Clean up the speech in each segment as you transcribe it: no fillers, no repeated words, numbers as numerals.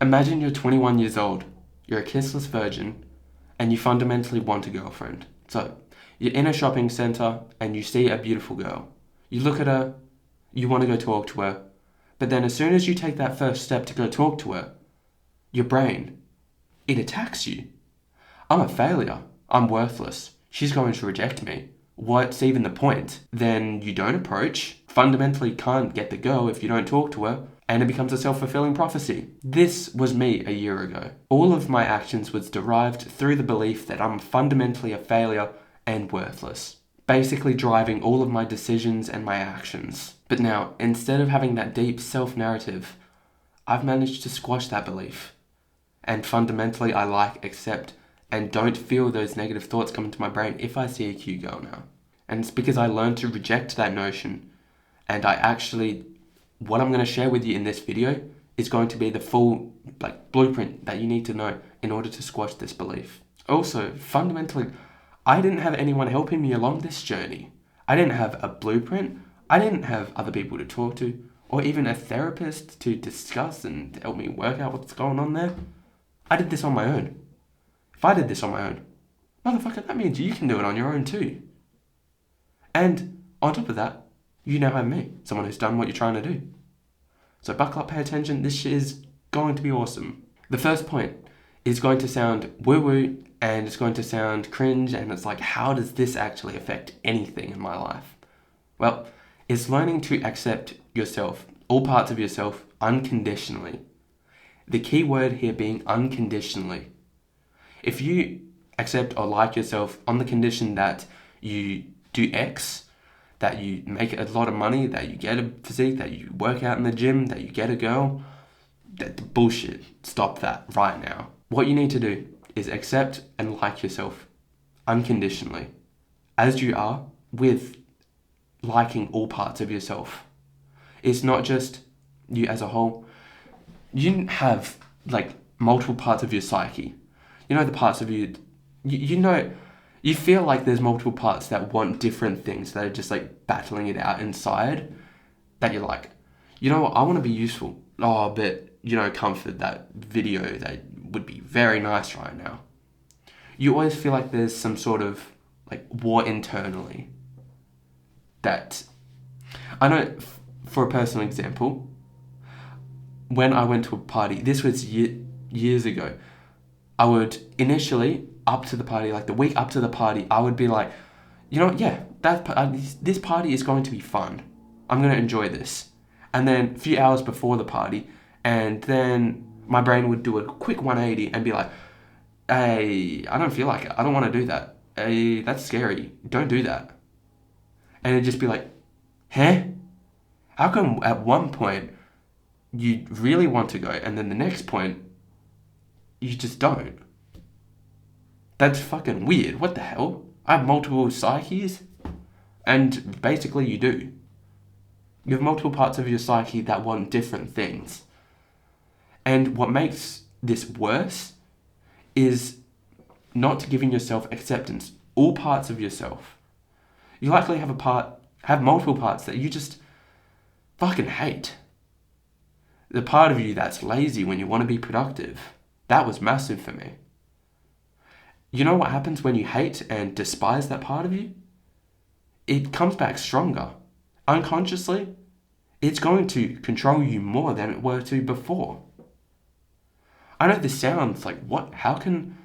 Imagine you're 21 years old, you're a kissless virgin, and you fundamentally want a girlfriend. So, you're in a shopping centre and you see a beautiful girl. You look at her, you want to go talk to her, but then as soon as you take that first step to go talk to her, your brain, it attacks you. I'm a failure. I'm worthless. She's going to reject me. What's even the point? Then you don't approach, fundamentally can't get the girl if you don't talk to her, and it becomes a self-fulfilling prophecy. This was me a year ago. All of my actions was derived through the belief that I'm fundamentally a failure and worthless, basically driving all of my decisions and my actions. But now, instead of having that deep self-narrative, I've managed to squash that belief. And fundamentally, I accept, and don't feel those negative thoughts come into my brain if I see a cute girl now. And it's because I learned to reject that notion, and what I'm going to share with you in this video is going to be the full blueprint that you need to know in order to squash this belief. Also, fundamentally, I didn't have anyone helping me along this journey. I didn't have a blueprint. I didn't have other people to talk to, or even a therapist to discuss and help me work out what's going on there. I did this on my own. If I did this on my own, motherfucker, that means you can do it on your own too. And on top of that, you now have me, someone who's done what you're trying to do. So buckle up, pay attention, this shit is going to be awesome. The first point is going to sound woo-woo, and it's going to sound cringe, and it's like, how does this actually affect anything in my life? Well, it's learning to accept yourself, all parts of yourself, unconditionally. The key word here being unconditionally. If you accept or like yourself on the condition that you do X, that you make a lot of money, that you get a physique, that you work out in the gym, that you get a girl, that's bullshit. Stop that right now. What you need to do is accept and like yourself unconditionally, as you are, with liking all parts of yourself. It's not just you as a whole. You have multiple parts of your psyche. You know the parts of you, you feel like there's multiple parts that want different things, that are just battling it out inside, that you're like, you know what, I want to be useful. Oh, but Comfort, that video, that would be very nice right now. You always feel like there's some sort of war internally. That, I know, for a personal example, when I went to a party, this was years ago, I would initially, up to the party, the week up to the party, I would be like, you know what, yeah, this party is going to be fun. I'm going to enjoy this. And then a few hours before the party, and then my brain would do a quick 180 and be like, hey, I don't feel like it. I don't want to do that. Hey, that's scary. Don't do that. And it'd just be like, huh? How come at one point you really want to go, and then the next point you just don't? That's fucking weird. What the hell? I have multiple psyches, and basically you do. You have multiple parts of your psyche that want different things. And what makes this worse is not giving yourself acceptance. All parts of yourself. You likely have multiple parts that you just fucking hate. The part of you that's lazy when you want to be productive. That was massive for me. You know what happens when you hate and despise that part of you? It comes back stronger. Unconsciously, it's going to control you more than it were to before. I know this sounds like, what? How can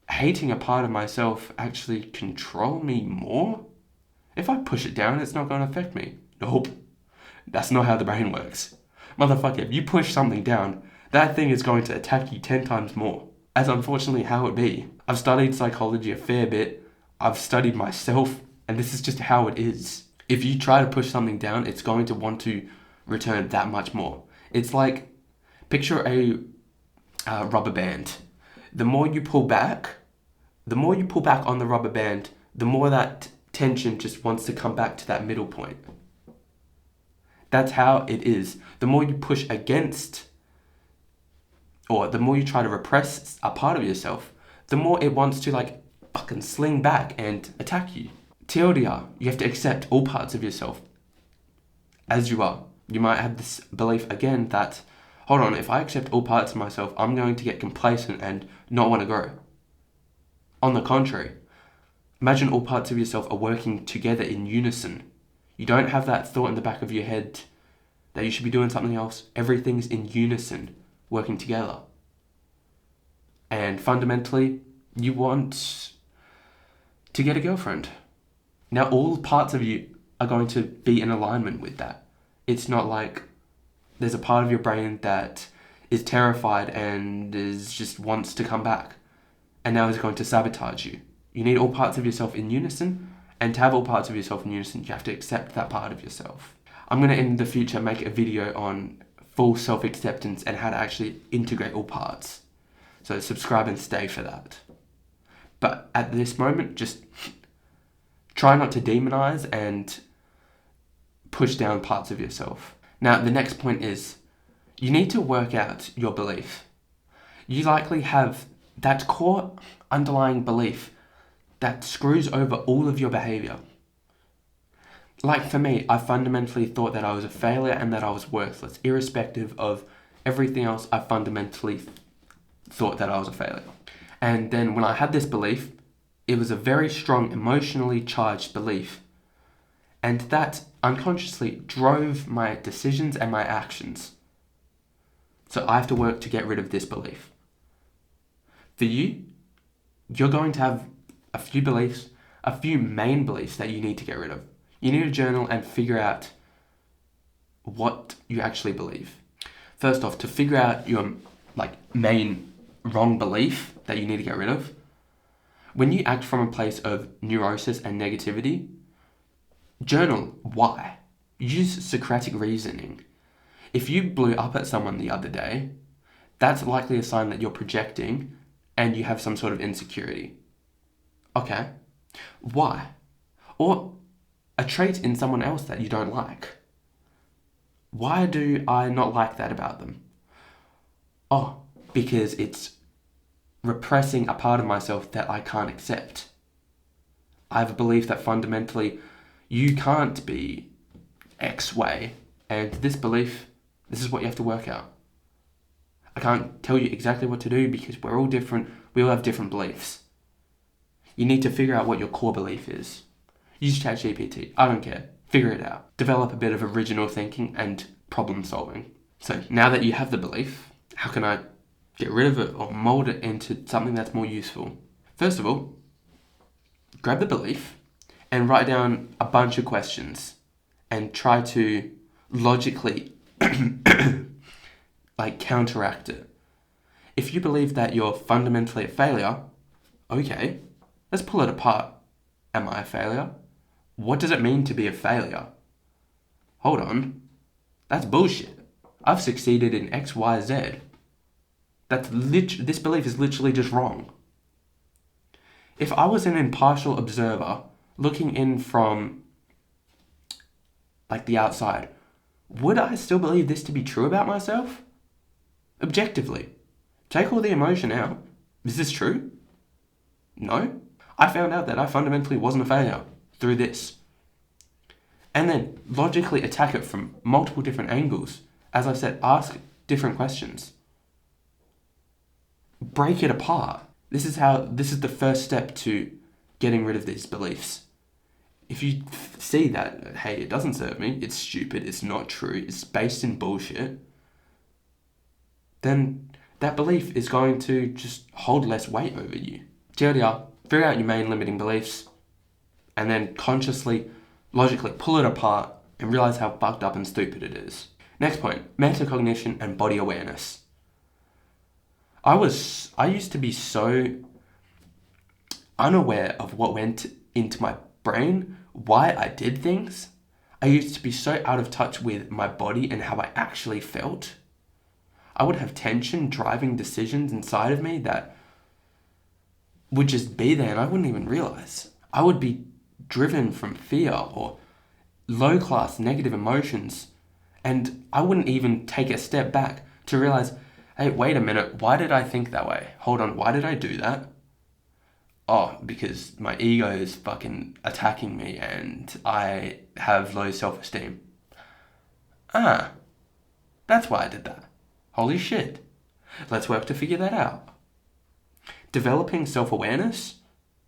hating a part of myself actually control me more? If I push it down, it's not going to affect me. Nope. That's not how the brain works. Motherfucker, if you push something down, that thing is going to attack you 10 times more. As unfortunately how it be. I've studied psychology a fair bit. I've studied myself, and this is just how it is. If you try to push something down, it's going to want to return that much more. It's like, picture a rubber band. The more you pull back on the rubber band, the more that tension just wants to come back to that middle point. That's how it is. The more you push against, or the more you try to repress a part of yourself, the more it wants to fucking sling back and attack you. TLDR, you have to accept all parts of yourself as you are. You might have this belief again that, hold on, if I accept all parts of myself, I'm going to get complacent and not want to grow. On the contrary, imagine all parts of yourself are working together in unison. You don't have that thought in the back of your head that you should be doing something else. Everything's in unison, working together. And fundamentally, you want to get a girlfriend. Now, all parts of you are going to be in alignment with that. It's not like there's a part of your brain that is terrified and just wants to come back and now is going to sabotage you. You need all parts of yourself in unison, and to have all parts of yourself in unison, you have to accept that part of yourself. I'm going to, in the future, make a video on full self-acceptance and how to actually integrate all parts. So subscribe and stay for that. But at this moment, just try not to demonize and push down parts of yourself. Now, the next point is you need to work out your belief. You likely have that core underlying belief that screws over all of your behavior. Like for me, I fundamentally thought that I was a failure and that I was worthless. Irrespective of everything else, I fundamentally thought that I was a failure. And then when I had this belief, it was a very strong, emotionally charged belief. And that unconsciously drove my decisions and my actions. So I have to work to get rid of this belief. For you, you're going to have a few beliefs, a few main beliefs that you need to get rid of. You need to journal and figure out what you actually believe. First off, to figure out your main wrong belief that you need to get rid of, when you act from a place of neurosis and negativity, journal why. Use Socratic reasoning. If you blew up at someone the other day, that's likely a sign that you're projecting and you have some sort of insecurity. Okay, why? Or a trait in someone else that you don't like. Why do I not like that about them? Oh, because it's repressing a part of myself that I can't accept. I have a belief that fundamentally you can't be X way, and this belief, this is what you have to work out. I can't tell you exactly what to do because we're all different, we all have different beliefs. You need to figure out what your core belief is. Use ChatGPT, I don't care, figure it out. Develop a bit of original thinking and problem solving. So now that you have the belief, how can I get rid of it or mold it into something that's more useful? First of all, grab the belief and write down a bunch of questions and try to logically counteract it. If you believe that you're fundamentally a failure, okay, let's pull it apart. Am I a failure? What does it mean to be a failure? Hold on, that's bullshit. I've succeeded in X, Y, Z. This belief is literally just wrong. If I was an impartial observer looking in from the outside, would I still believe this to be true about myself? Objectively. Take all the emotion out. Is this true? No. I found out that I fundamentally wasn't a failure through this. And then logically attack it from multiple different angles. As I said, ask different questions. Break it apart. This is the first step to getting rid of these beliefs. If you see that, hey, it doesn't serve me, it's stupid, it's not true, it's based in bullshit, then that belief is going to just hold less weight over you. TLDR, figure out your main limiting beliefs and then consciously, logically pull it apart and realize how fucked up and stupid it is. Next point, metacognition and body awareness. I used to be so unaware of what went into my brain, why I did things. I used to be so out of touch with my body and how I actually felt. I would have tension driving decisions inside of me that would just be there and I wouldn't even realize. I would be driven from fear or low-class negative emotions, and I wouldn't even take a step back to realize, hey, wait a minute, why did I think that way? Hold on, why did I do that? Oh, because my ego is fucking attacking me and I have low self-esteem. That's why I did that. Holy shit. Let's work to figure that out. Developing self-awareness,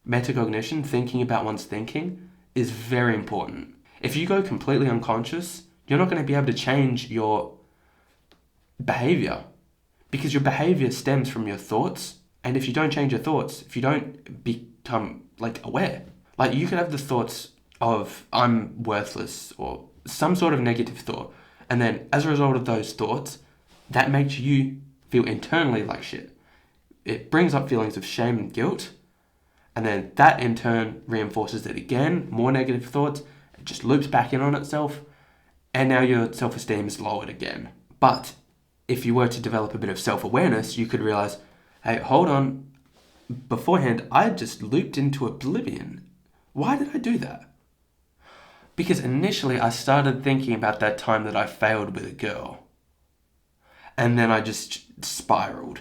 metacognition, thinking about one's thinking, is very important. If you go completely unconscious, you're not going to be able to change your behavior because your behavior stems from your thoughts. And if you don't change your thoughts, if you don't become aware, you could have the thoughts of I'm worthless or some sort of negative thought. And then as a result of those thoughts, that makes you feel internally like shit. It brings up feelings of shame and guilt. And then that in turn reinforces it again, more negative thoughts. It just loops back in on itself. And now your self-esteem is lowered again. But if you were to develop a bit of self-awareness, you could realize, hey, hold on. Beforehand, I just looped into oblivion. Why did I do that? Because initially I started thinking about that time that I failed with a girl. And then I just spiraled.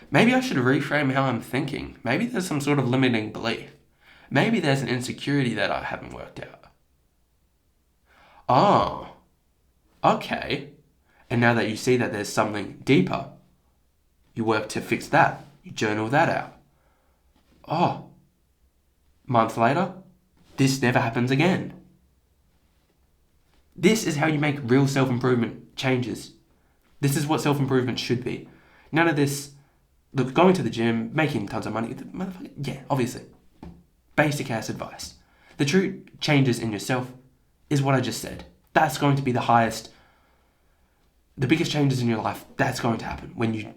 Maybe I should reframe how I'm thinking. Maybe there's some sort of limiting belief. Maybe there's an insecurity that I haven't worked out. Okay. And now that you see that there's something deeper, you work to fix that. You journal that out. Month later, this never happens again. This is how you make real self-improvement changes. This is what self-improvement should be. None of this, look, going to the gym, making tons of money, yeah, obviously. Basic ass advice. The true changes in yourself is what I just said. That's going to be the biggest changes in your life, that's going to happen when you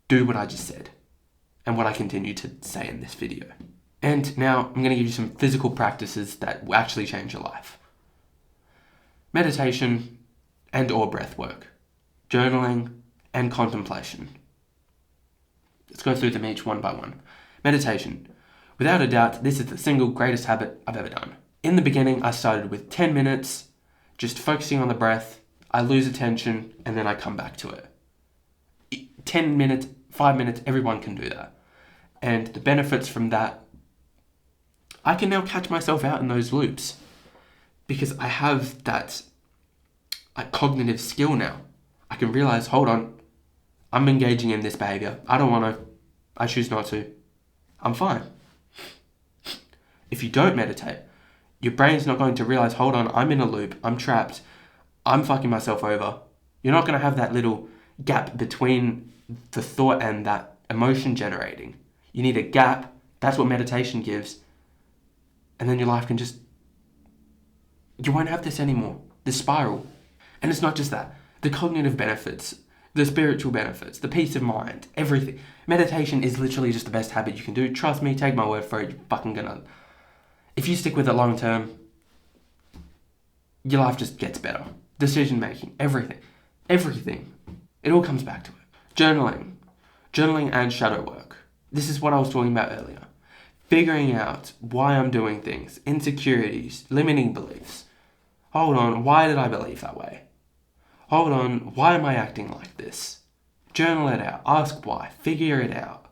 do what I just said and what I continue to say in this video. And now I'm going to give you some physical practices that will actually change your life. Meditation and or breath work, journaling and contemplation. Let's go through them each one by one. Meditation. Without a doubt, this is the single greatest habit I've ever done. In the beginning, I started with 10 minutes, just focusing on the breath. I lose attention and then I come back to it. 10 minutes, 5 minutes, everyone can do that. And the benefits from that, I can now catch myself out in those loops because I have that cognitive skill now. I can realize, hold on, I'm engaging in this behavior. I don't want to. I choose not to. I'm fine. If you don't meditate, your brain's not going to realize, hold on, I'm in a loop. I'm trapped. I'm fucking myself over. You're not going to have that little gap between the thought and that emotion generating. You need a gap. That's what meditation gives. And then your life can you won't have this anymore. This spiral. And it's not just that. The cognitive benefits, the spiritual benefits, the peace of mind, everything. Meditation is literally just the best habit you can do. Trust me, take my word for it. You're fucking gonna. If you stick with it long term, your life just gets better. Decision making, everything. It all comes back to it. Journaling and shadow work. This is what I was talking about earlier. Figuring out why I'm doing things, insecurities, limiting beliefs. Hold on, why did I believe that way? Hold on, why am I acting like this? Journal it out, ask why, figure it out.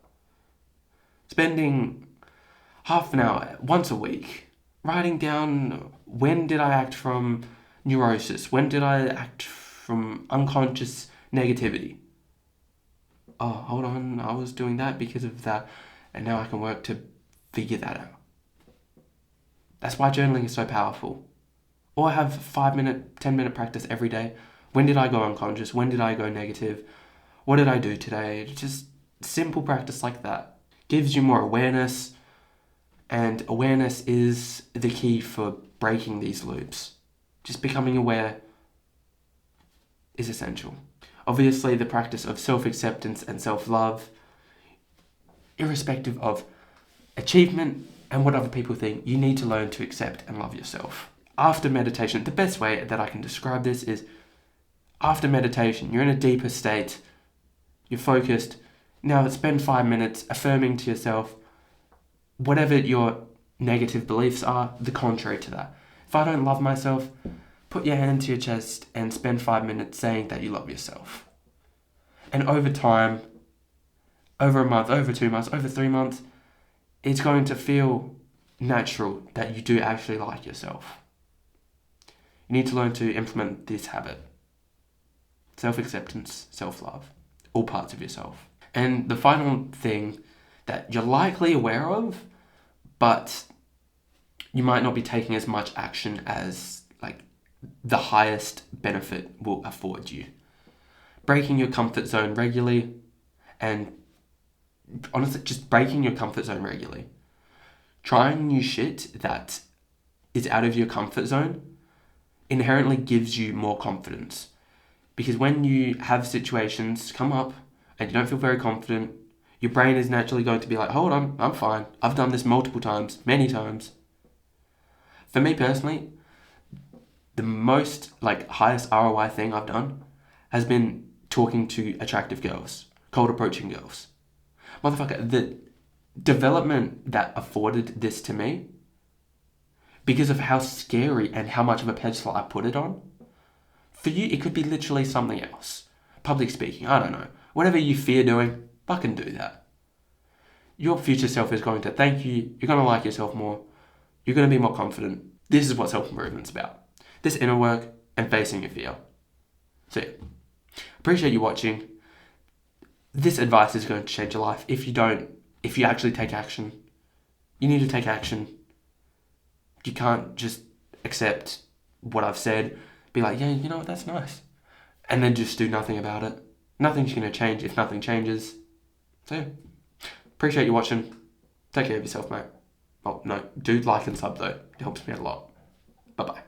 Spending half an hour once a week writing down when did I act from neurosis, when did I act from unconscious negativity. Hold on, I was doing that because of that, and now I can work to figure that out. That's why journaling is so powerful. Or have 5-minute, 10-minute practice every day. When did I go unconscious? When did I go negative? What did I do today? Just simple practice like that. Gives you more awareness, and awareness is the key for breaking these loops. Just becoming aware is essential. Obviously, the practice of self-acceptance and self-love, irrespective of achievement and what other people think, you need to learn to accept and love yourself. After meditation, the best way that I can describe this is, after meditation, you're in a deeper state, you're focused. Now spend 5 minutes affirming to yourself whatever your negative beliefs are, the contrary to that. If I don't love myself, put your hand to your chest and spend 5 minutes saying that you love yourself. And over time, over a month, over 2 months, over 3 months, it's going to feel natural that you do actually like yourself. You need to learn to implement this habit. self-acceptance, self-love, all parts of yourself. And the final thing that you're likely aware of, but you might not be taking as much action as like the highest benefit will afford you. Breaking your comfort zone regularly, and honestly, just breaking your comfort zone regularly. Trying new shit that is out of your comfort zone inherently gives you more confidence. Because when you have situations come up and you don't feel very confident, your brain is naturally going to be like, hold on, I'm fine. I've done this multiple times, many times. For me personally, the most highest ROI thing I've done has been talking to attractive girls, cold approaching girls. Motherfucker, the development that afforded this to me, because of how scary and how much of a pedestal I put it on, for you, it could be literally something else. Public speaking, I don't know. Whatever you fear doing, fucking do that. Your future self is going to thank you. You're going to like yourself more. You're going to be more confident. This is what self-improvement's about. This inner work and facing your fear. So yeah, appreciate you watching. This advice is going to change your life. If you actually take action, you need to take action. You can't just accept what I've said, be like, yeah, you know what, that's nice, and then just do nothing about it. Nothing's going to change if nothing changes. So yeah, appreciate you watching. Take care of yourself, mate. Oh, no, do like and sub though. It helps me out a lot. Bye-bye.